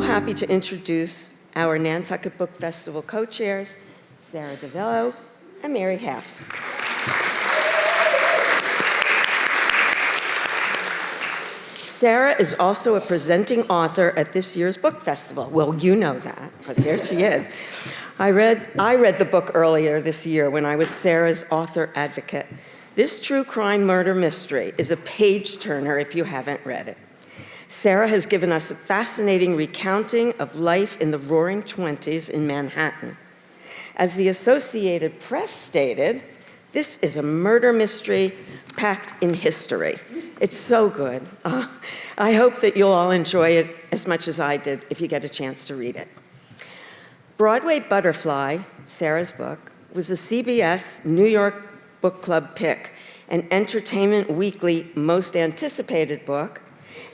happy to introduce our Nantucket Book Festival co-chairs, Sara DiVello and Mary Haft. Sara is also a presenting author at this year's book festival. Well, you know that, but there she is. I read the book earlier this year when I was Sara's author advocate. This true crime murder mystery is a page-turner if you haven't read it. Sara has given us a fascinating recounting of life in the Roaring '20s in Manhattan. As the Associated Press stated, this is a murder mystery packed in history. It's so good. I hope that you'll all enjoy it as much as I did if you get a chance to read it. Broadway Butterfly, Sara's book, was a CBS New York Book Club pick, an Entertainment Weekly most anticipated book,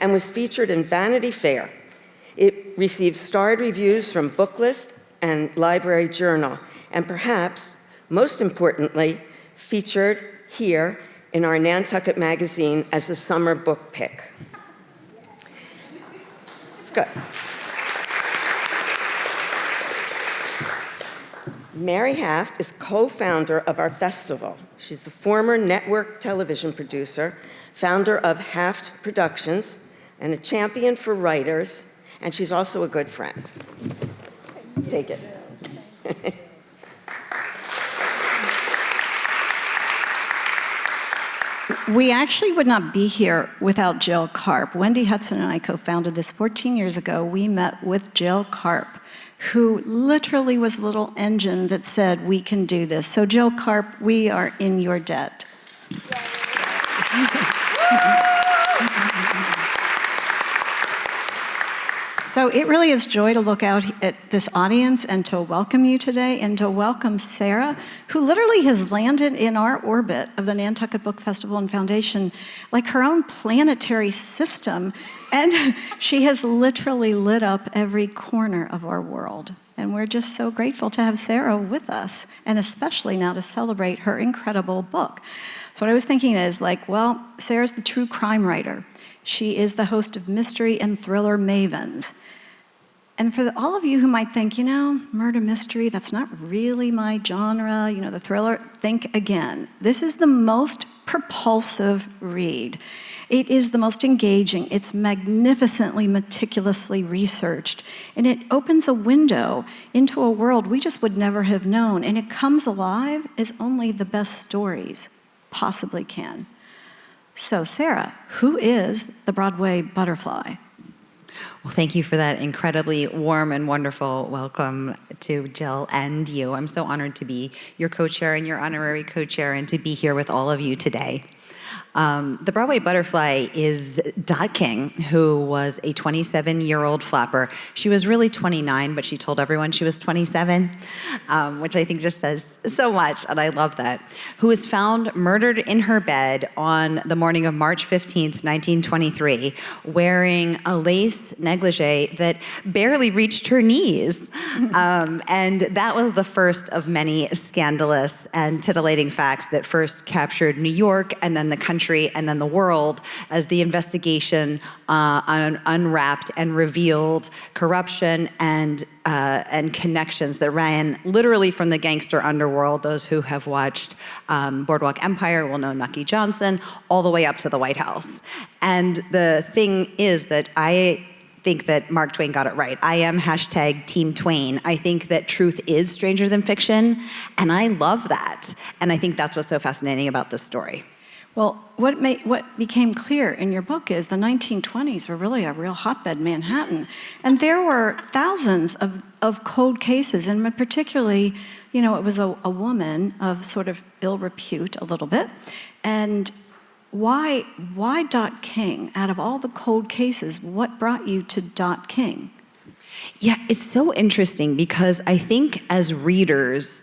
and was featured in Vanity Fair. It received starred reviews from Booklist and Library Journal, and perhaps, most importantly, featured here in our Nantucket magazine as a summer book pick. It's good. Mary Haft is co-founder of our festival. She's the former network television producer, founder of Haft Productions, and a champion for writers, and she's also a good friend. Take it. We actually would not be here without Jill Karp. Wendy Hudson and I co-founded this 14 years ago. We met with Jill Karp, who literally was the little engine that said, we can do this. So Jill Karp, we are in your debt. So it really is joy to look out at this audience and to welcome you today and to welcome Sara, who literally has landed in our orbit of the Nantucket Book Festival and Foundation, like her own planetary system. And she has literally lit up every corner of our world. And we're just so grateful to have Sara with us, and especially now to celebrate her incredible book. So what I was thinking is like, well, Sara's the true crime writer. She is the host of Mystery and Thriller Mavens. And for all of you who might think, you know, murder mystery, that's not really my genre, you know, the thriller, think again. This is the most propulsive read. It is the most engaging. It's magnificently, meticulously researched. And it opens a window into a world we just would never have known. And it comes alive as only the best stories possibly can. So, Sara, who is the Broadway Butterfly? Well, thank you for that incredibly warm and wonderful welcome to Jill and you. I'm so honored to be your co-chair and your honorary co-chair and to be here with all of you today. The Broadway Butterfly is Dot King, who was a 27-year-old flapper. She was really 29, but she told everyone she was 27, which I think just says so much, and I love that. Who was found murdered in her bed on the morning of March 15th, 1923, wearing a lace negligee that barely reached her knees. And that was the first of many scandalous and titillating facts that first captured New York and then the country and then the world as the investigation unwrapped and revealed corruption and connections that ran literally from the gangster underworld. Those who have watched Boardwalk Empire will know Nucky Johnson, all the way up to the White House. And the thing is that I think that Mark Twain got it right. I am hashtag Team Twain. I think that truth is stranger than fiction, and I love that. And I think that's what's so fascinating about this story. Well, what became clear in your book is the 1920s were really a real hotbed in Manhattan. And there were thousands of cold cases, and particularly, you know, it was a woman of sort of ill repute a little bit. And why Dot King? Out of all the cold cases, what brought you to Dot King? Yeah, it's so interesting because I think as readers,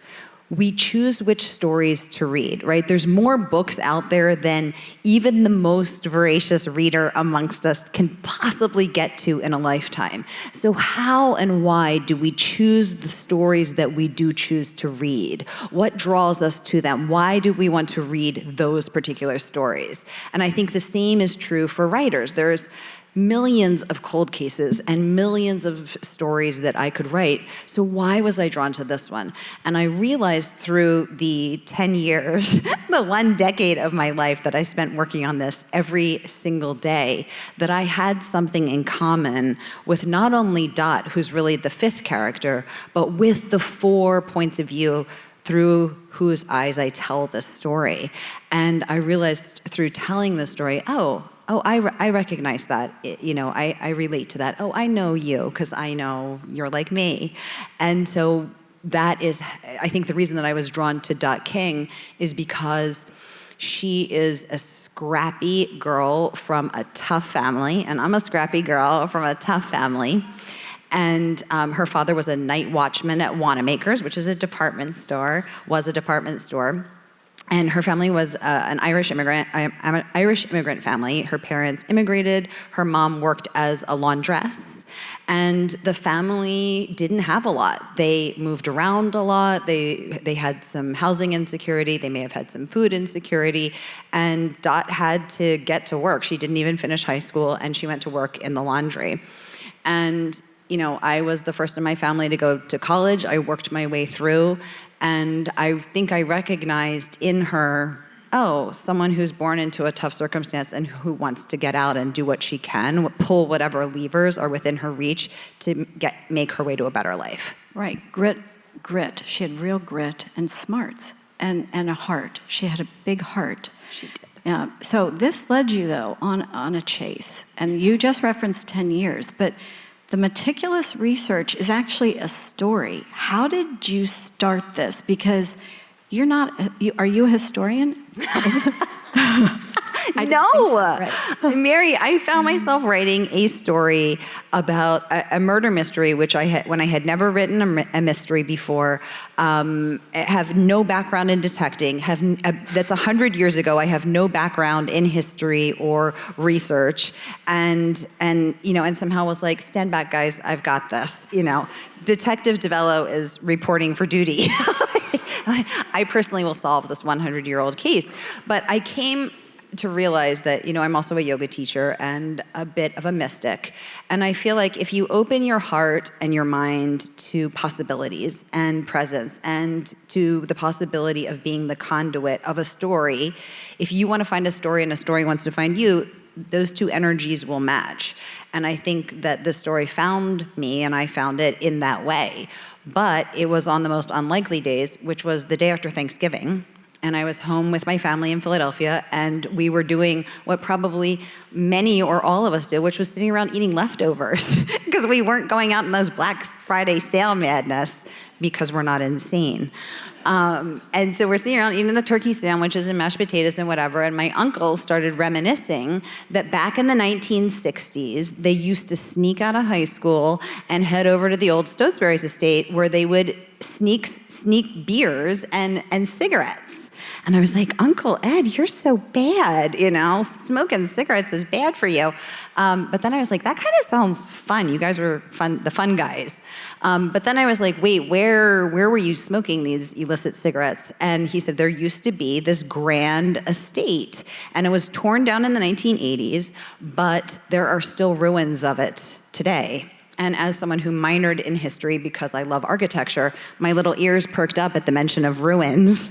we choose which stories to read, right? There's more books out there than even the most voracious reader amongst us can possibly get to in a lifetime. So how and why do we choose the stories that we do choose to read? What draws us to them? Why do we want to read those particular stories? And I think the same is true for writers. There's millions of cold cases and millions of stories that I could write. So why was I drawn to this one? And I realized through the 10 years, the 1 decade of my life that I spent working on this every single day, that I had something in common with not only Dot, who's really the 5th character, but with the 4 points of view through whose eyes I tell this story. And I realized through telling this story, I recognize that. I relate to that. Oh, I know you because I know you're like me. And so that is, I think the reason that I was drawn to Dot King is because she is a scrappy girl from a tough family, and I'm a scrappy girl from a tough family. And her father was a night watchman at Wanamaker's, which is a department store, And her family was an Irish immigrant family. Her parents immigrated. Her mom worked as a laundress. And the family didn't have a lot. They moved around a lot. They had some housing insecurity. They may have had some food insecurity. And Dot had to get to work. She didn't even finish high school, and she went to work in the laundry. And I was the first in my family to go to college. I worked my way through, and I think I recognized in her, someone who's born into a tough circumstance and who wants to get out and do what she can, pull whatever levers are within her reach to make her way to a better life. Right, grit. She had real grit and smarts and a heart. She had a big heart. She did. Yeah. So this led you, though, on a chase. And you just referenced 10 years, but the meticulous research is actually a story. How did you start this? Because are you a historian? No. So. Right. Mary, I found myself writing a story about a murder mystery, which when I had never written a mystery before, have no background in detecting, that's 100 years ago. I have no background in history or research, and somehow was like, stand back, guys, I've got this. Detective DiVello is reporting for duty. I personally will solve this 100-year-old case. But I came to realize that, I'm also a yoga teacher and a bit of a mystic. And I feel like if you open your heart and your mind to possibilities and presence and to the possibility of being the conduit of a story, if you want to find a story and a story wants to find you, those two energies will match. And I think that this story found me, and I found it in that way. But it was on the most unlikely days, which was the day after Thanksgiving. And I was home with my family in Philadelphia, and we were doing what probably many or all of us do, which was sitting around eating leftovers, because we weren't going out in those Black Friday sale madness, because we're not insane. And so we're sitting around eating the turkey sandwiches and mashed potatoes and whatever, and my uncle started reminiscing that back in the 1960s, they used to sneak out of high school and head over to the old Stotesbury's estate, where they would sneak beers and cigarettes. And I was like, Uncle Ed, you're so bad, smoking cigarettes is bad for you. But then I was like, that kind of sounds fun. You guys were the fun guys. But then I was like, wait, where were you smoking these illicit cigarettes? And he said, there used to be this grand estate, and it was torn down in the 1980s, but there are still ruins of it today. And as someone who minored in history because I love architecture, my little ears perked up at the mention of ruins.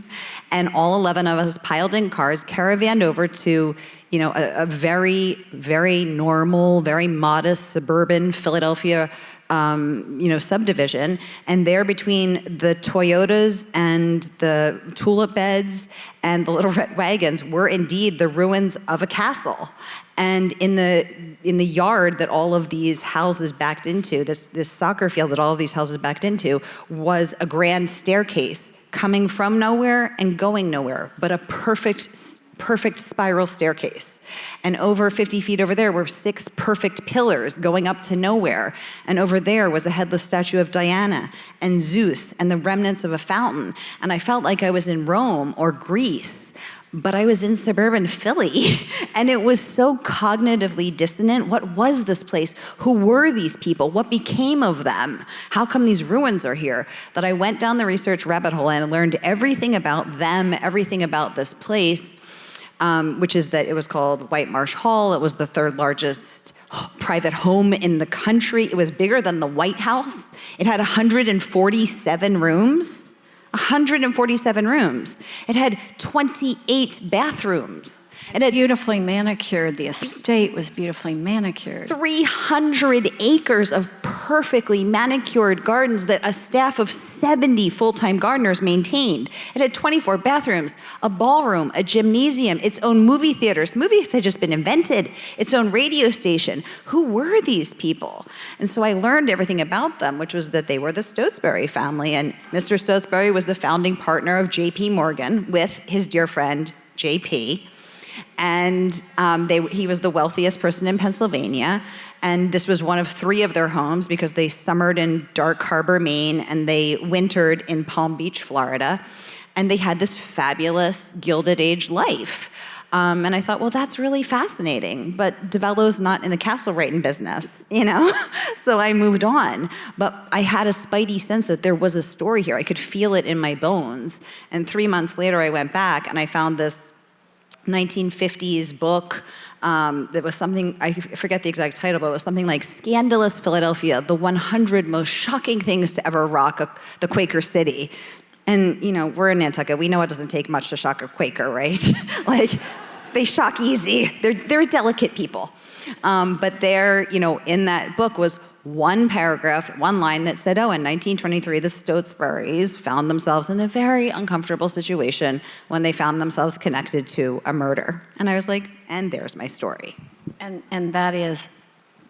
And all 11 of us piled in cars, caravanned over to, a very, very normal, very modest suburban Philadelphia, subdivision. And there, between the Toyotas and the tulip beds and the little red wagons, were indeed the ruins of a castle. And in the yard that all of these houses backed into, this soccer field that all of these houses backed into, was a grand staircase coming from nowhere and going nowhere, but a perfect spiral staircase. And over 50 feet over there were 6 perfect pillars going up to nowhere. And over there was a headless statue of Diana and Zeus and the remnants of a fountain. And I felt like I was in Rome or Greece, but I was in suburban Philly. And it was so cognitively dissonant. What was this place? Who were these people? What became of them? How come these ruins are here? That I went down the research rabbit hole and learned everything about them, everything about this place. Which is that it was called White Marsh Hall. It was the 3rd largest private home in the country. It was bigger than the White House. It had 147 rooms. 147 rooms. It had 28 bathrooms. It had Beautifully manicured. The estate was beautifully manicured. 300 acres of perfectly manicured gardens that a staff of 70 full-time gardeners maintained. It had 24 bathrooms, a ballroom, a gymnasium, its own movie theaters. Movies had just been invented, its own radio station. Who were these people? And so I learned everything about them, which was that they were the Stotesbury family. And Mr. Stotesbury was the founding partner of J.P. Morgan with his dear friend, J.P., and he was the wealthiest person in Pennsylvania. And this was one of 3 of their homes because they summered in Dark Harbor, Maine, and they wintered in Palm Beach, Florida. And they had this fabulous Gilded Age life. And I thought, well, that's really fascinating. But DiVello's not in the castle writing business, you know? So I moved on. But I had a spidey sense that there was a story here. I could feel it in my bones. And 3 months later, I went back and I found this 1950s book that was something, I forget the exact title, but it was something like Scandalous Philadelphia, the 100 most shocking things to ever rock the Quaker city. And, you know, we're in Nantucket. We know it doesn't take much to shock a Quaker, right? Like, they shock easy. They're delicate people. But there, you know, in that book was one paragraph, one line that said, oh, in 1923, the Stotesburys found themselves in a very uncomfortable situation when they found themselves connected to a murder. And I was like, and there's my story. And that is,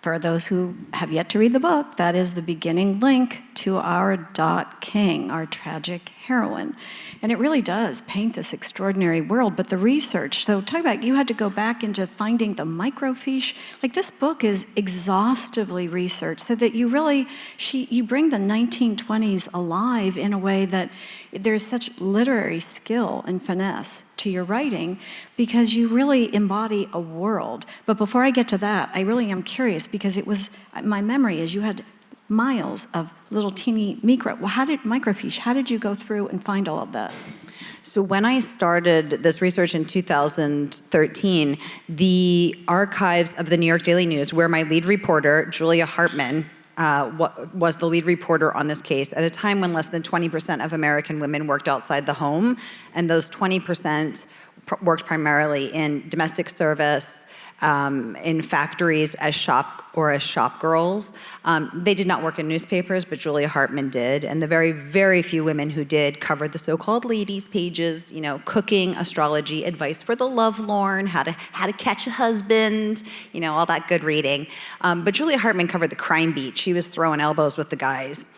for those who have yet to read the book, that is the beginning link to our Dot King, our tragic heroine. And it really does paint this extraordinary world. But the research, so talk about, you had to go back into finding the microfiche. Like, this book is exhaustively researched so that you really, you bring the 1920s alive in a way that there's such literary skill and finesse to your writing because you really embody a world. But before I get to that, I really am curious because it was, my memory is you had miles of little teeny microfiche. How did you go through and find all of that? So when I started this research in 2013, the archives of the New York Daily News, where my lead reporter, Julia Hartman, was the lead reporter on this case at a time when less than 20% of American women worked outside the home, and those 20% worked primarily in domestic service, in factories as shop girls. They did not work in newspapers, but Julia Hartman did. And the very, very few women who did covered the so-called ladies' pages, you know, cooking, astrology, advice for the lovelorn, how to catch a husband, you know, all that good reading. But Julia Hartman covered the crime beat. She was throwing elbows with the guys.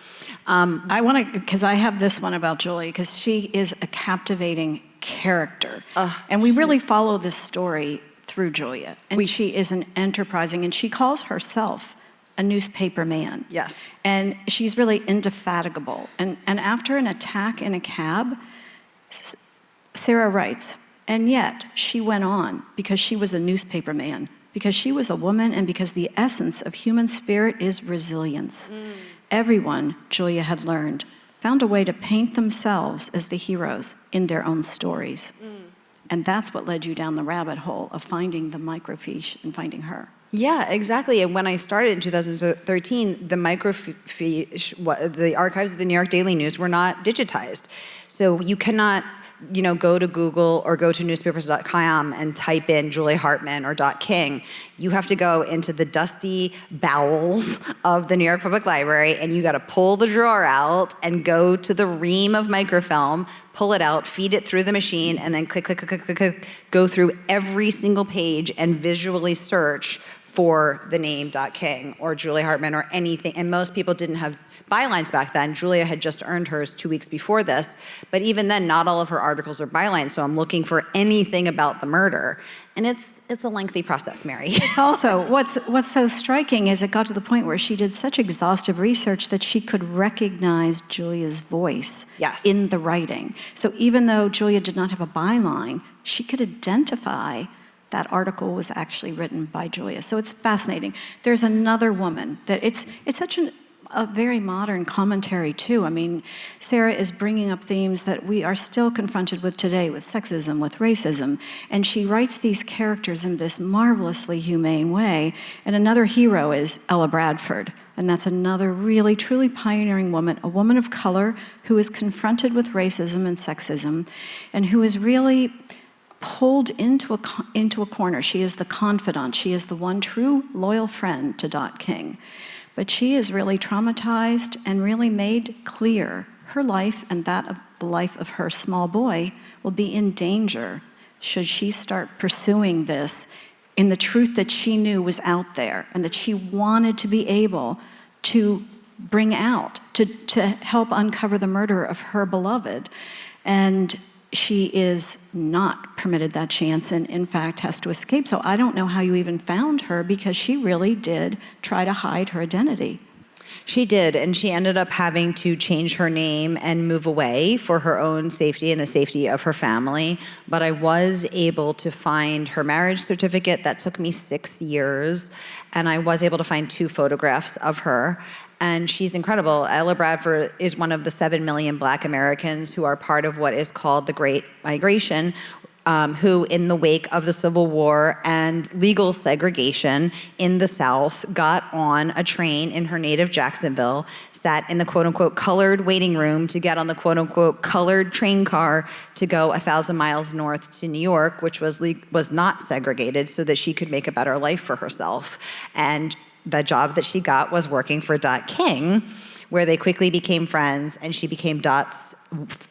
I want to, because I have this one about Julie, because she is a captivating character. And we really follow this story through Julia. And she is an enterprising, and she calls herself a newspaper man. Yes. And she's really indefatigable. And after an attack in a cab, Sara writes, and yet she went on because she was a newspaper man, because she was a woman, and because the essence of human spirit is resilience. Everyone, Julia had learned, found a way to paint themselves as the heroes in their own stories. And that's what led you down the rabbit hole of finding the microfiche and finding her. Yeah, exactly. And when I started in 2013, the microfiche, the archives of the New York Daily News were not digitized. So you cannot, you know, go to Google or go to newspapers.com and type in Julia Hartman or Dot King. You have to go into the dusty bowels of the New York Public Library, and you got to pull the drawer out and go to the ream of microfilm, pull it out, feed it through the machine, and then click, click, click, click, click, go through every single page and visually search for the name Dot King or Julia Hartman or anything. And most people didn't have bylines back then. Julia had just earned hers 2 weeks before this, but even then, not all of her articles are bylines, so I'm looking for anything about the murder. And it's a lengthy process, Mary. It's also, what's so striking is it got to the point where she did such exhaustive research that she could recognize Julia's voice in the writing. So even though Julia did not have a byline, she could identify that article was actually written by Julia. So it's fascinating. There's another woman that it's such an a very modern commentary too. I mean, Sara is bringing up themes that we are still confronted with today, with sexism, with racism, and she writes these characters in this marvelously humane way. And another hero is Ella Bradford, and that's another really, truly pioneering woman, a woman of color who is confronted with racism and sexism, and who is really pulled into a corner. She is the confidant. She is the one true loyal friend to Dot King. But she is really traumatized and really made clear her life and that of the life of her small boy will be in danger should she start pursuing this in the truth that she knew was out there and that she wanted to be able to bring out, to help uncover the murder of her beloved. And she is not permitted that chance and, in fact, has to escape. So I don't know how you even found her because she really did try to hide her identity. She did, and she ended up having to change her name and move away for her own safety and the safety of her family. But I was able to find her marriage certificate. That took me 6 years, and I was able to find 2 photographs of her. And she's incredible. Ella Bradford is one of the 7 million Black Americans who are part of what is called the Great Migration, who in the wake of the Civil War and legal segregation in the South got on a train in her native Jacksonville, sat in the quote-unquote colored waiting room to get on the quote-unquote colored train car to go 1,000 miles north to New York, which was not segregated, so that she could make a better life for herself. And the job that she got was working for Dot King, where they quickly became friends, and she became Dot's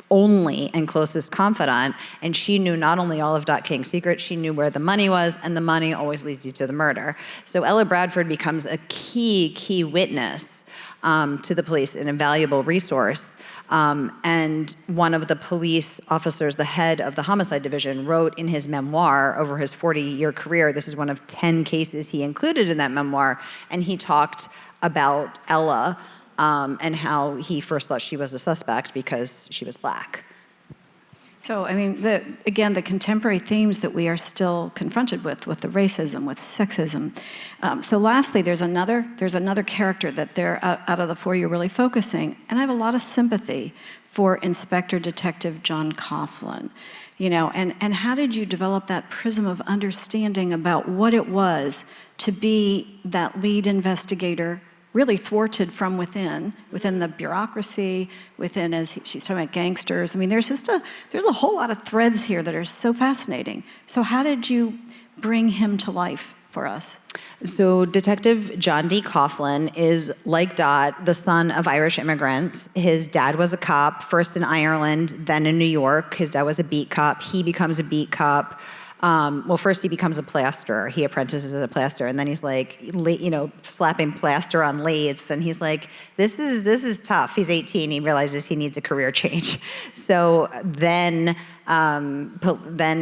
only and closest confidant. And she knew not only all of Dot King's secrets, she knew where the money was, and the money always leads you to the murder. So Ella Bradford becomes a key witness to the police, an invaluable resource. And one of the police officers, the head of the homicide division, wrote in his memoir over his 40-year career, this is one of 10 cases he included in that memoir, and he talked about Ella and how he first thought she was a suspect because she was Black. So, I mean, again, the contemporary themes that we are still confronted with the racism, with sexism. So lastly, there's another character that they're, out of the 4 you're really focusing, and I have a lot of sympathy for Inspector Detective John Coughlin. You know, and how did you develop that prism of understanding about what it was to be that lead investigator, really thwarted from within the bureaucracy, within, as she's talking about, gangsters. I mean, there's a whole lot of threads here that are so fascinating. So how did you bring him to life for us? So Detective John D. Coughlin is, like Dot, the son of Irish immigrants. His dad was a cop, first in Ireland, then in New York. His dad was a beat cop. He becomes a beat cop. Well, first he becomes a plasterer. He apprentices as a plasterer, and then he's like, slapping plaster on lathes. And he's like, this is tough. He's 18. He realizes he needs a career change. So then, the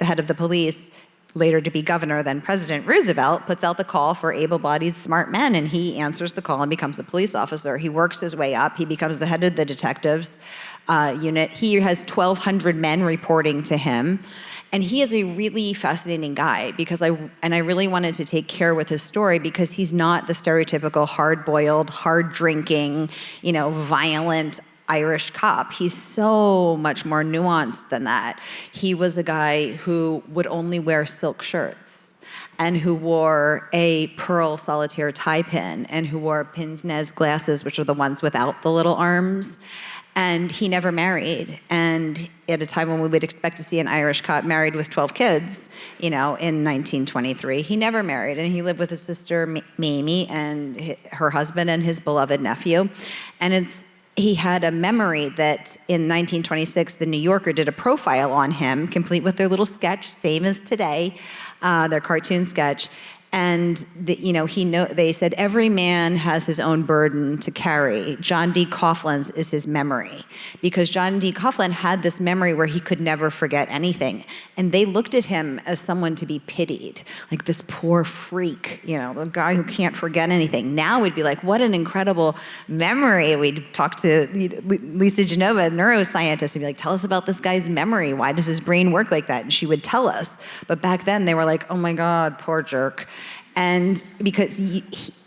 head of the police, later to be governor, then President Roosevelt, puts out the call for able-bodied, smart men, and he answers the call and becomes a police officer. He works his way up. He becomes the head of the detectives unit. He has 1,200 men reporting to him. And he is a really fascinating guy because I really wanted to take care with his story because he's not the stereotypical hard-boiled, hard-drinking, violent Irish cop. He's so much more nuanced than that. He was a guy who would only wear silk shirts and who wore a pearl solitaire tie pin and who wore pince-nez glasses, which are the ones without the little arms. And he never married. And at a time when we would expect to see an Irish cop married with 12 kids, in 1923, he never married. And he lived with his sister, Mamie, and her husband and his beloved nephew. And he had a memory that in 1926, the New Yorker did a profile on him, complete with their little sketch, same as today, their cartoon sketch. And they said every man has his own burden to carry. John D. Coughlin's is his memory, because John D. Coughlin had this memory where he could never forget anything, and they looked at him as someone to be pitied, like this poor freak, the guy who can't forget anything. Now we'd be like, what an incredible memory. We'd talk to Lisa Genova, a neuroscientist, and be like, tell us about this guy's memory. Why does his brain work like that? And she would tell us. But back then they were like, oh my God, poor jerk. And because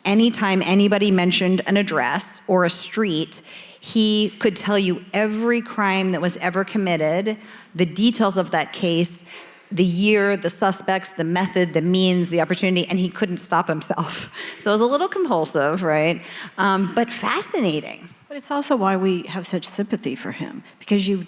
anytime anybody mentioned an address or a street, he could tell you every crime that was ever committed, the details of that case, the year, the suspects, the method, the means, the opportunity, and he couldn't stop himself. So it was a little compulsive, right? But fascinating. But it's also why we have such sympathy for him, because you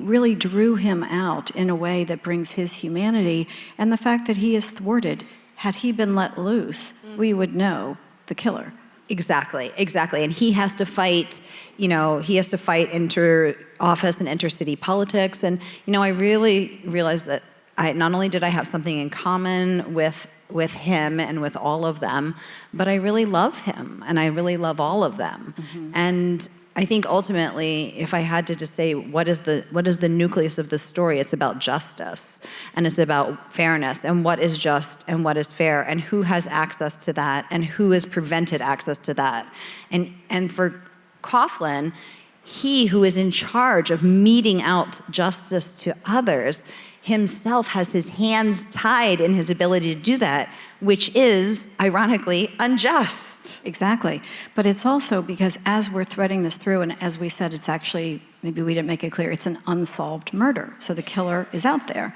really drew him out in a way that brings his humanity, and the fact that he is thwarted. Had he been let loose, we would know the killer. Exactly. And he has to fight, inter-office and intercity politics. And, I really realized that not only did I have something in common with him and with all of them, but I really love him and I really love all of them. Mm-hmm. And I think ultimately, if I had to just say what is the nucleus of the story, it's about justice and it's about fairness and what is just and what is fair and who has access to that and who has prevented access to that. And for Coughlin, he who is in charge of meting out justice to others himself has his hands tied in his ability to do that, which is, ironically, unjust. Exactly. But it's also because as we're threading this through, and as we said, it's actually, maybe we didn't make it clear, it's an unsolved murder. So the killer is out there.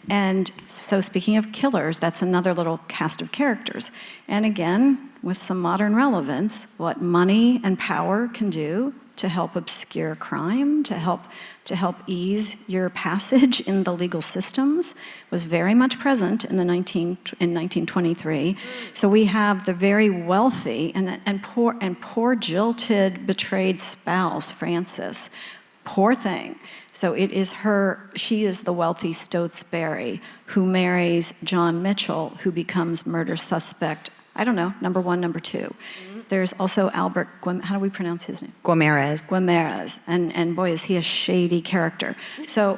And so speaking of killers, that's another little cast of characters. And again, with some modern relevance, what money and power can do to help obscure crime, to help ease your passage in the legal systems, was very much present in 1923. So we have the very wealthy and poor jilted, betrayed spouse, Frances. Poor thing. So it is she is the wealthy Stotesbury who marries John Mitchell, who becomes murder suspect, I don't know, number 1, number 2. Mm-hmm. There's also Albert, how do we pronounce his name? Guimarães. And boy, is he a shady character. So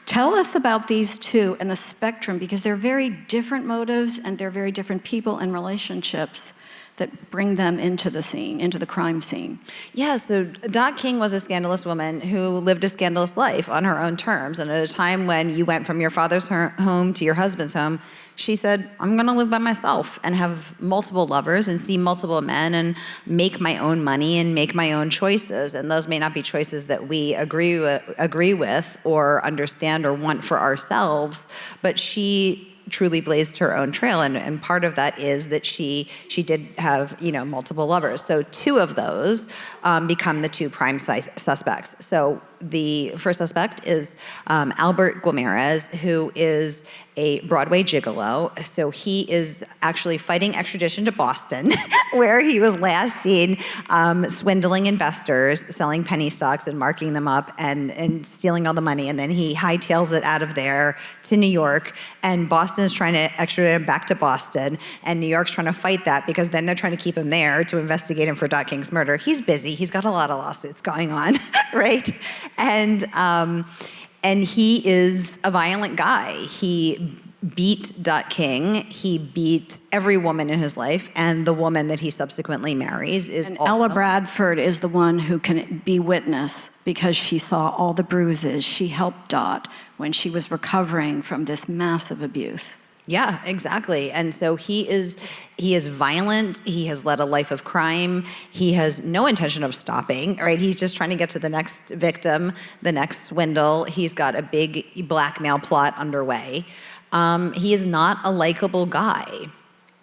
tell us about these two and the spectrum, because they're very different motives and they're very different people and relationships that bring them into the scene, into the crime scene. Yeah, so Dot King was a scandalous woman who lived a scandalous life on her own terms. And at a time when you went from your father's home to your husband's home, she said, I'm going to live by myself and have multiple lovers and see multiple men and make my own money and make my own choices. And those may not be choices that we agree with or understand or want for ourselves, but she truly blazed her own trail, and part of that is that she did have multiple lovers. So 2 of those become the 2 prime suspects. So the first suspect is Albert Guimarães, who is a Broadway gigolo. So he is actually fighting extradition to Boston, where he was last seen swindling investors, selling penny stocks and marking them up and stealing all the money. And then he hightails it out of there to New York. And Boston is trying to extradite him back to Boston. And New York's trying to fight that because then they're trying to keep him there to investigate him for Dot King's murder. He's busy. He's got a lot of lawsuits going on, right? And he is a violent guy. He beat Dot King. He beat every woman in his life, and the woman that he subsequently marries is and also... Ella Bradford is the one who can be witness because she saw all the bruises. She helped Dot when she was recovering from this massive abuse. Yeah, exactly. And so he is violent. He has led a life of crime. He has no intention of stopping, right? He's just trying to get to the next victim, the next swindle. He's got a big blackmail plot underway. He is not a likable guy.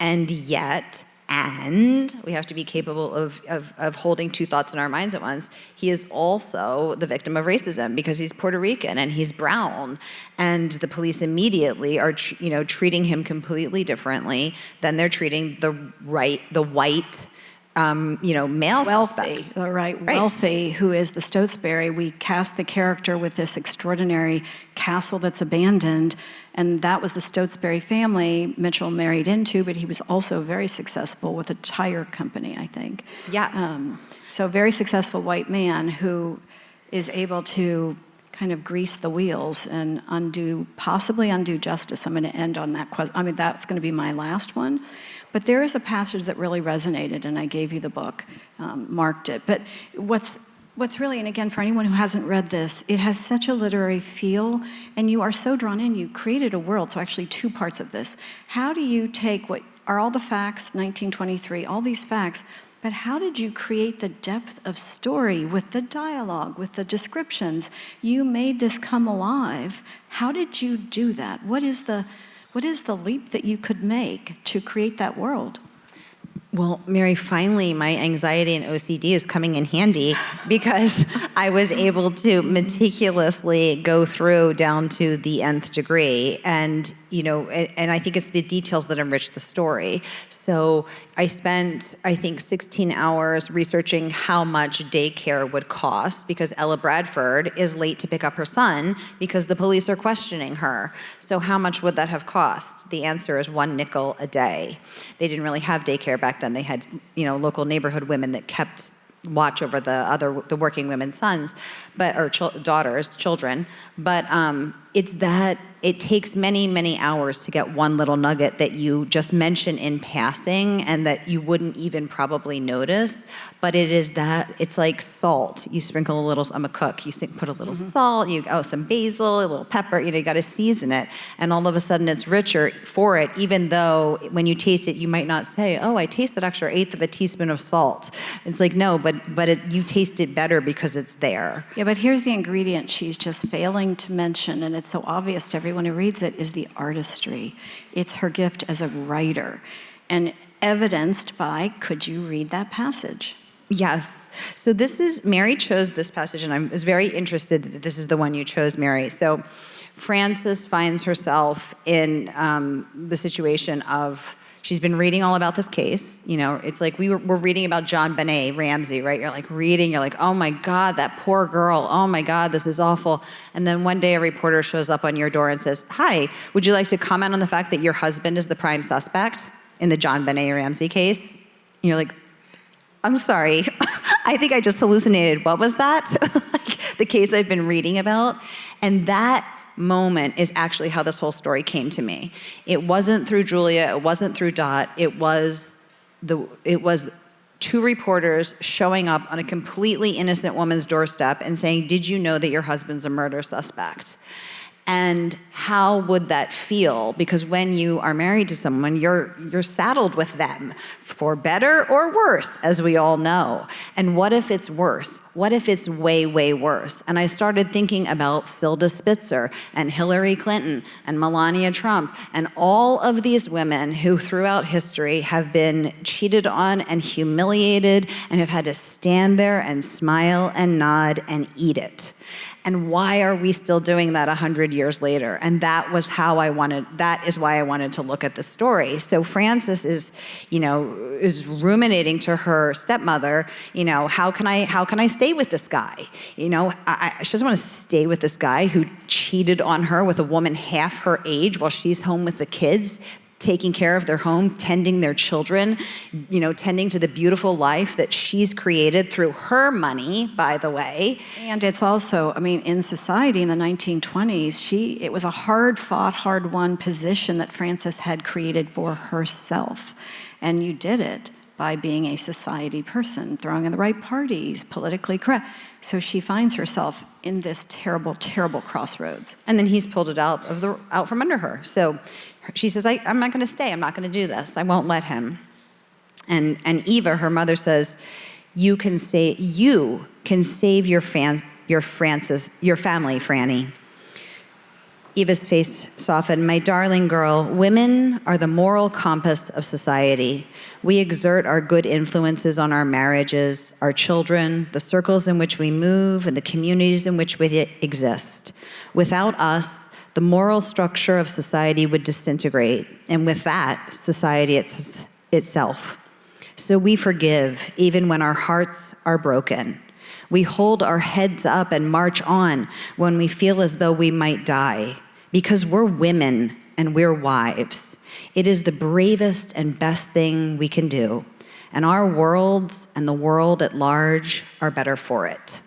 And yet, and we have to be capable of holding 2 thoughts in our minds at once, he is also the victim of racism because he's Puerto Rican and he's brown. And the police immediately are treating him completely differently than they're treating the white male wealthy, suspect. right, wealthy, who is the Stotesbury. We cast the character with this extraordinary castle that's abandoned, and that was the Stotesbury family Mitchell married into, but he was also very successful with a tire company, I think. Yeah. So a very successful white man who is able to kind of grease the wheels and possibly undo justice. I'm going to end on that question. That's going to be my last one. But there is a passage that really resonated, and I gave you the book, marked it. But what's What's really, and again, for anyone who hasn't read this, it has such a literary feel, and you are so drawn in. You created a world, so actually two parts of this. How do you take what are all the facts, 1923, all these facts, but how did you create the depth of story with the dialogue, with the descriptions? You made this come alive. How did you do that? What is the leap that you could make to create that world? Well, Mary, finally, my anxiety and OCD is coming in handy because I was able to meticulously go through down to the nth degree. And, and I think it's the details that enrich the story. So I spent, I think, 16 hours researching how much daycare would cost because Ella Bradford is late to pick up her son because the police are questioning her. So how much would that have cost? The answer is 1 nickel a day. They didn't really have daycare back then. They had, local neighborhood women that kept watch over the working women's sons, or children. But it's that it takes many, many hours to get one little nugget that you just mention in passing and that you wouldn't even probably notice. But it's like salt. You sprinkle a little, I'm a cook, you put a little salt, some basil, a little pepper, you got to season it. And all of a sudden it's richer for it, even though when you taste it, you might not say, oh, I taste that extra 1/8 of a teaspoon of salt. It's like, no, but you taste it better because it's there. Yeah, but here's the ingredient she's just failing to mention, and it's so obvious to everyone who reads it, is the artistry. It's her gift as a writer, and evidenced by, could you read that passage? Yes. So Mary chose this passage, and I was very interested that this is the one you chose, Mary. So Frances finds herself in the situation of, she's been reading all about this case. It's like we're reading about John Benet Ramsey, right? You're like reading, you're like, oh my God, that poor girl. Oh my God, this is awful. And then one day a reporter shows up on your door and says, hi, would you like to comment on the fact that your husband is the prime suspect in the John Benet Ramsey case? And you're like, I'm sorry, I think I just hallucinated. What was that? Like the case I've been reading about. And that moment is actually how this whole story came to me. It wasn't through Julia, it wasn't through Dot, it was two reporters showing up on a completely innocent woman's doorstep and saying, did you know that your husband's a murder suspect? And how would that feel? Because when you are married to someone, you're saddled with them, for better or worse, as we all know. And what if it's worse? What if it's way, way worse? And I started thinking about Silda Spitzer and Hillary Clinton and Melania Trump and all of these women who throughout history have been cheated on and humiliated and have had to stand there and smile and nod and eat it. And why are we still doing that 100 years later? And that is why I wanted to look at the story. So Frances is ruminating to her stepmother, how can I stay with this guy? She doesn't want to stay with this guy who cheated on her with a woman half her age while she's home with the kids, taking care of their home, tending their children, tending to the beautiful life that she's created through her money, by the way. And it's also, in society in the 1920s, it was a hard-fought, hard-won position that Frances had created for herself. And you did it by being a society person, throwing in the right parties, politically correct. So she finds herself in this terrible, terrible crossroads. And then he's pulled it out from under her. So she says, I'm not going to stay. I'm not going to do this. I won't let him. And Eva, her mother, says, you can save your family, Franny. Eva's face softened. My darling girl, women are the moral compass of society. We exert our good influences on our marriages, our children, the circles in which we move, and the communities in which we exist. Without us, the moral structure of society would disintegrate, and with that, society itself. So we forgive, even when our hearts are broken. We hold our heads up and march on when we feel as though we might die, because we're women and we're wives. It is the bravest and best thing we can do, and our worlds and the world at large are better for it.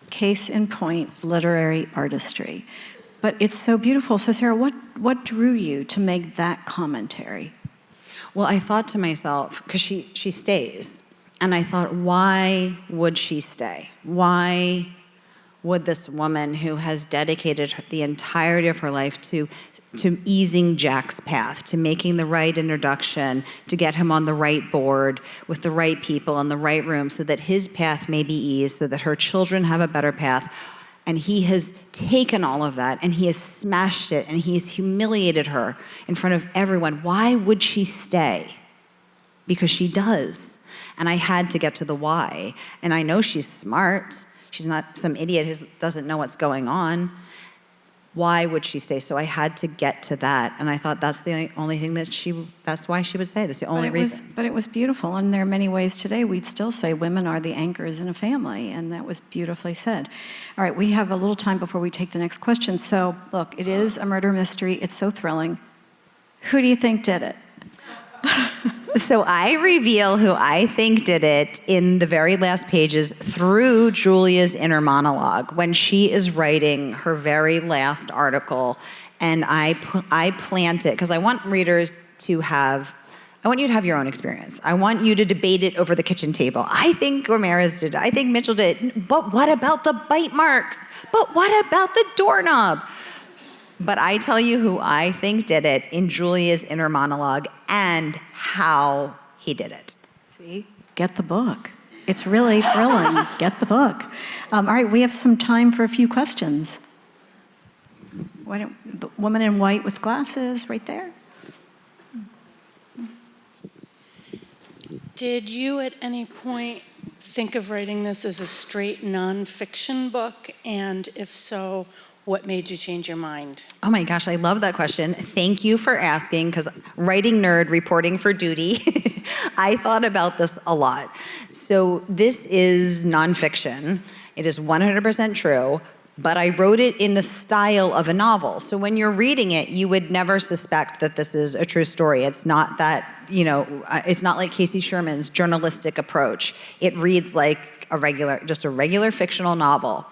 Case in point, literary artistry. But it's so beautiful. So Sara, what drew you to make that commentary? Well, I thought to myself, because she stays, And I thought, why would she stay? Why would this woman who has dedicated the entirety of her life to easing Jack's path, to making the right introduction, to get him on the right board with the right people in the right room so that his path may be eased, so that her children have a better path. And he has taken all of that and he has smashed it and he's humiliated her in front of everyone. Why would she stay? Because she does. And I had to get to the why. And I know she's smart. She's not some idiot who doesn't know what's going on. Why would she stay? So I had to get to that. And I thought that's the only thing that's why she would stay. That's the only reason. But it was beautiful. And there are many ways today we'd still say women are the anchors in a family. And that was beautifully said. All right, we have a little time before we take the next question. So look, it is a murder mystery. It's so thrilling. Who do you think did it? So I reveal who I think did it in the very last pages through Julia's inner monologue when she is writing her very last article, and I plant it because I want readers to have. I want you to have your own experience. I want you to debate it over the kitchen table. I think Ramirez did it. I think Mitchell did it. But what about the bite marks? But what about the doorknob? But I tell you who I think did it in Julia's inner monologue and how he did it. See, get the book. It's really thrilling. Get the book. All right, we have some time for a few questions. Why don't the woman in white with glasses right there? Did you at any point think of writing this as a straight nonfiction book? And if so, what made you change your mind? Oh my gosh, I love that question. Thank you for asking, because writing nerd, reporting for duty, I thought about this a lot. So this is nonfiction. It is 100% true, but I wrote it in the style of a novel. So when you're reading it, you would never suspect that this is a true story. It's not that, it's not like Casey Sherman's journalistic approach. It reads like just a regular fictional novel.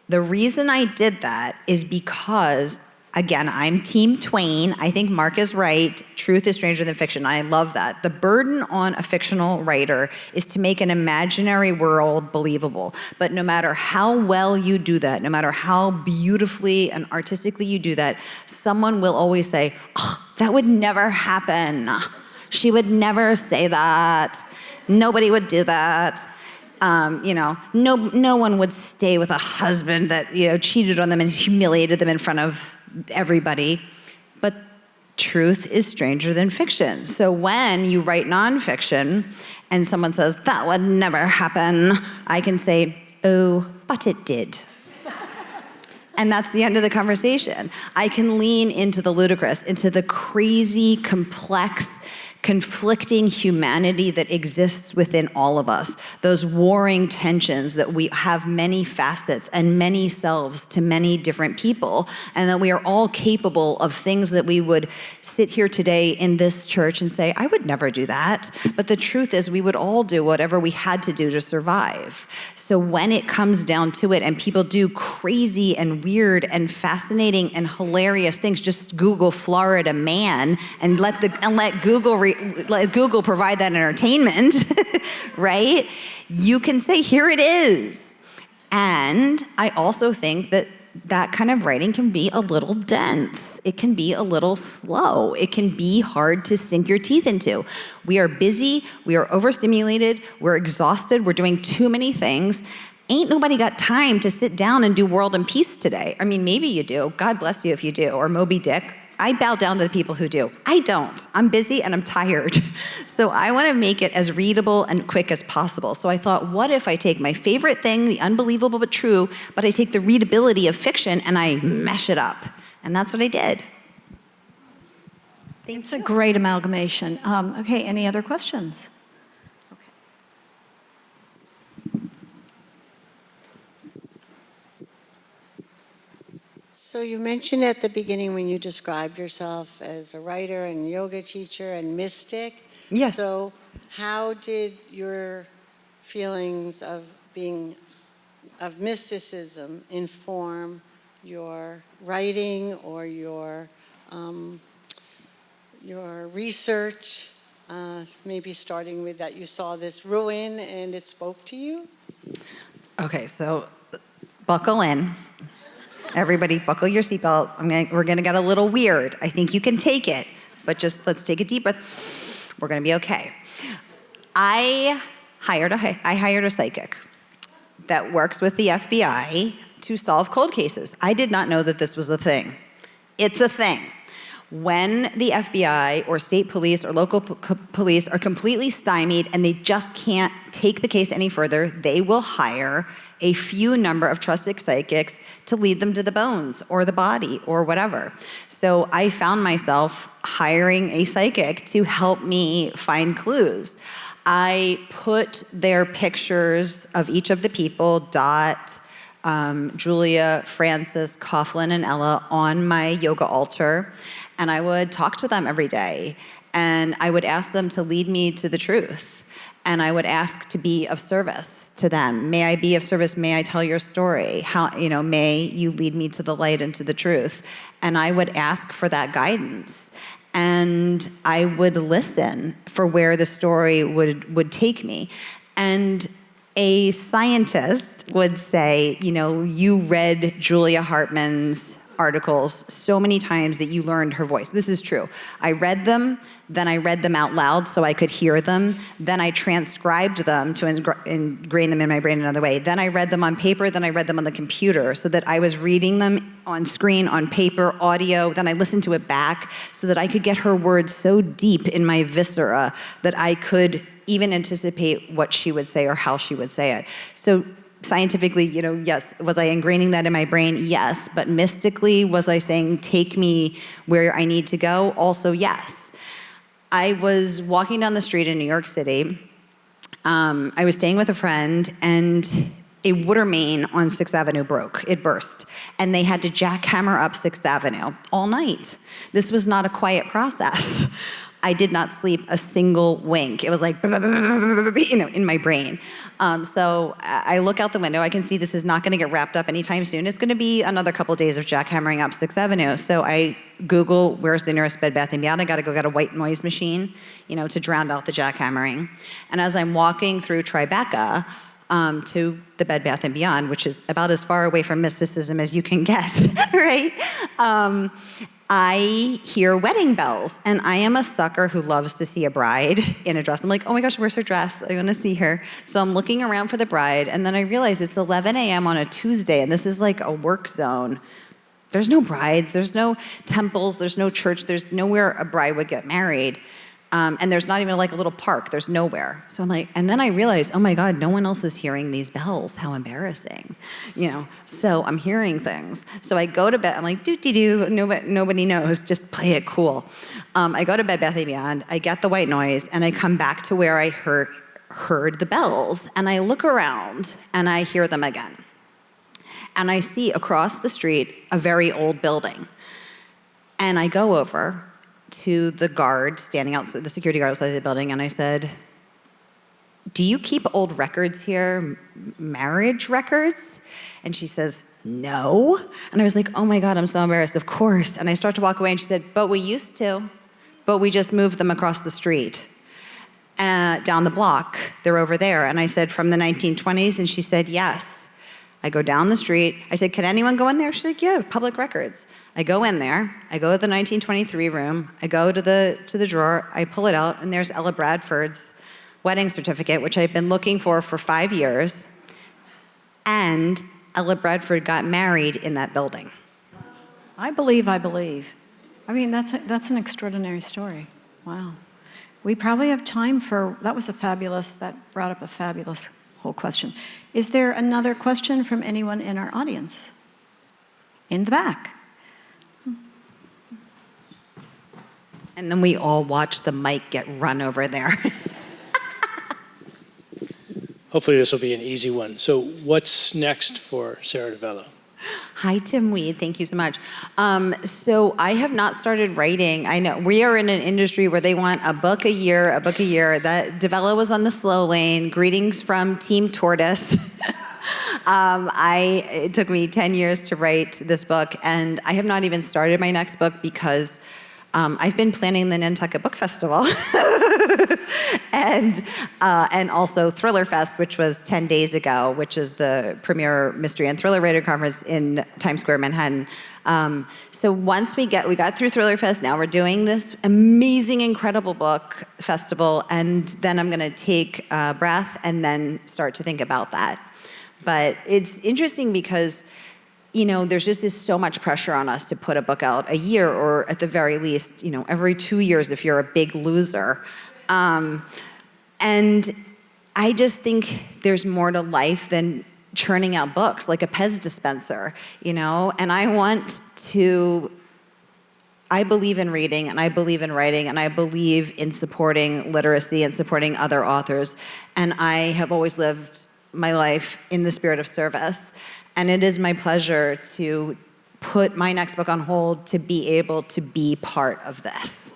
The reason I did that is because, again, I'm Team Twain. I think Mark is right. Truth is stranger than fiction. I love that. The burden on a fictional writer is to make an imaginary world believable. But no matter how well you do that, no matter how beautifully and artistically you do that, someone will always say, oh, that would never happen. She would never say that. Nobody would do that. No one would stay with a husband that, cheated on them and humiliated them in front of everybody. But truth is stranger than fiction. So when you write nonfiction and someone says, that would never happen, I can say, oh, but it did. And that's the end of the conversation. I can lean into the ludicrous, into the crazy, complex, conflicting humanity that exists within all of us, those warring tensions that we have many facets and many selves to many different people, and that we are all capable of things that we would sit here today in this church and say, I would never do that. But the truth is we would all do whatever we had to do to survive. So when it comes down to it and people do crazy and weird and fascinating and hilarious things, just Google Florida man and let Google provide that entertainment, right? You can say, here it is. And I also think that kind of writing can be a little dense. It can be a little slow. It can be hard to sink your teeth into. We are busy, we are overstimulated, we're exhausted, we're doing too many things. Ain't nobody got time to sit down and do World and Peace today. I mean, maybe you do. God bless you if you do. Or Moby Dick. I bow down to the people who do. I don't. I'm busy and I'm tired. So I want to make it as readable and quick as possible. So I thought, what if I take my favorite thing, the unbelievable but true, but I take the readability of fiction and I mesh it up? And that's what I did. It's a great amalgamation. Okay, any other questions? So you mentioned at the beginning when you described yourself as a writer and yoga teacher and mystic. Yes. So how did your feelings of mysticism inform your writing or your research Maybe starting with that you saw this ruin and it spoke to you? Okay, so buckle in. Everybody, buckle your seatbelt. We're gonna get a little weird. I think you can take it, but just let's take a deep breath. We're gonna be okay. I hired a psychic that works with the FBI to solve cold cases. I did not know that this was a thing. It's a thing. When the FBI or state police or local police are completely stymied and they just can't take the case any further, they will hire a few number of trusted psychics to lead them to the bones or the body or whatever. So I found myself hiring a psychic to help me find clues. I put their pictures of each of the people, Dot, Julia, Francis, Coughlin, and Ella, on my yoga altar, and I would talk to them every day, and I would ask them to lead me to the truth, and I would ask to be of service to them. May I be of service? May I tell your story? May you lead me to the light and to the truth? And I would ask for that guidance, and I would listen for where the story would take me. And a scientist would say, you read Julia Hartman's articles so many times that you learned her voice. This is true. I read them, then I read them out loud so I could hear them, then I transcribed them to ingrain them in my brain another way. Then I read them on paper, then I read them on the computer so that I was reading them on screen, on paper, audio, then I listened to it back so that I could get her words so deep in my viscera that I could even anticipate what she would say or how she would say it. So scientifically, yes. Was I ingraining that in my brain? Yes. But mystically, was I saying, take me where I need to go? Also, yes. I was walking down the street in New York City. I was staying with a friend, and a water main on 6th Avenue broke. It burst. And they had to jackhammer up 6th Avenue all night. This was not a quiet process. I did not sleep a single wink. It was like, in my brain. So I look out the window. I can see this is not going to get wrapped up anytime soon. It's going to be another couple of days of jackhammering up 6th Avenue. So I Google, where's the nearest Bed Bath & Beyond? I got to go get a white noise machine, to drown out the jackhammering. And as I'm walking through Tribeca to the Bed Bath & Beyond, which is about as far away from mysticism as you can get, right? I hear wedding bells, and I am a sucker who loves to see a bride in a dress. I'm like, oh my gosh, where's her dress? I want to see her. So I'm looking around for the bride, and then I realize it's 11 a.m. on a Tuesday, and this is like a work zone. There's no brides, there's no temples, there's no church, there's nowhere a bride would get married. And there's not even like a little park, there's nowhere. So I'm like, and then I realized, oh my God, no one else is hearing these bells, how embarrassing. So I'm hearing things. So I go to bed, I'm like, doo-dee-doo, nobody knows, just play it cool. I go to Bed Bath & Beyond, I get the white noise, and I come back to where I heard the bells, and I look around, and I hear them again. And I see across the street a very old building. And I go over to the guard standing outside, the security guard outside the building, and I said, do you keep old records here, marriage records? And she says, no. And I was like, oh my God, I'm so embarrassed, of course. And I start to walk away, and she said, but we used to, but we just moved them across the street, down the block. They're over there. And I said, from the 1920s? And she said, yes. I go down the street. I said, can anyone go in there? She's like, yeah, public records. I go in there. I go to the 1923 room. I go to the drawer. I pull it out, and there's Ella Bradford's wedding certificate, which I've been looking for 5 years. And Ella Bradford got married in that building. I believe. I mean, that's an extraordinary story. Wow. We probably have time that brought up a fabulous whole question. Is there another question from anyone in our audience? In the back. And then we all watch the mic get run over there. Hopefully this will be an easy one. So what's next for Sara DiVello? Hi, Tim Weed. Thank you so much. So I have not started writing. I know we are in an industry where they want a book a year. That DiVello was on the slow lane. Greetings from Team Tortoise. It took me 10 years to write this book, and I have not even started my next book because I've been planning the Nantucket Book Festival. and also Thriller Fest, which was 10 days ago, which is the premier mystery and thriller writer conference in Times Square, Manhattan. So once we got through Thriller Fest, now we're doing this amazing, incredible book festival, and then I'm gonna take a breath and then start to think about that. But it's interesting because, you know, there's just so much pressure on us to put a book out a year, or at the very least, you know, every 2 years if you're a big loser. And I just think there's more to life than churning out books, like a Pez dispenser, you know? And I believe in reading, and I believe in writing, and I believe in supporting literacy and supporting other authors. And I have always lived my life in the spirit of service. And it is my pleasure to put my next book on hold to be able to be part of this.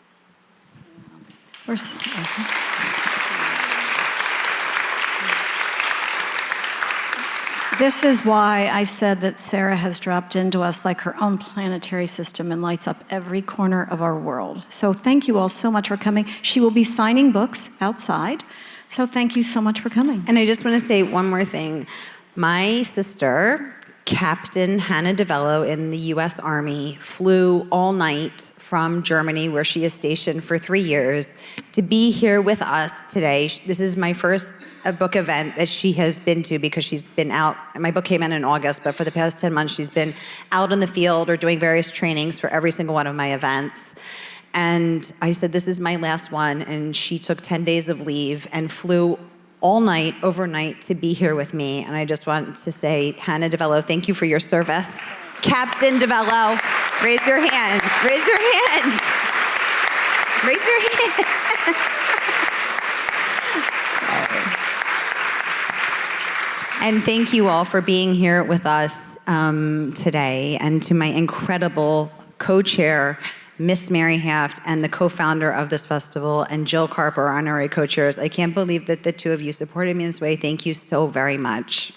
This is why I said that Sara has dropped into us like her own planetary system and lights up every corner of our world. So thank you all so much for coming. She will be signing books outside. So thank you so much for coming. And I just want to say one more thing. My sister, Captain Hannah DiVello in the US Army, flew all night from Germany, where she is stationed for 3 years, to be here with us today. This is my first book event that she has been to, because she's been out. My book came out in August, but for the past 10 months, she's been out in the field or doing various trainings for every single one of my events. And I said, this is my last one, and she took 10 days of leave and flew all night, overnight, to be here with me. And I just want to say, Hannah DiVello, thank you for your service. Captain DiVello, raise your hand. Raise your hand. Raise your hand. And thank you all for being here with us today, and to my incredible co-chair, Miss Mary Haft, and the co-founder of this festival, and Jill Carper, honorary co-chairs. I can't believe that the two of you supported me in this way. Thank you so very much.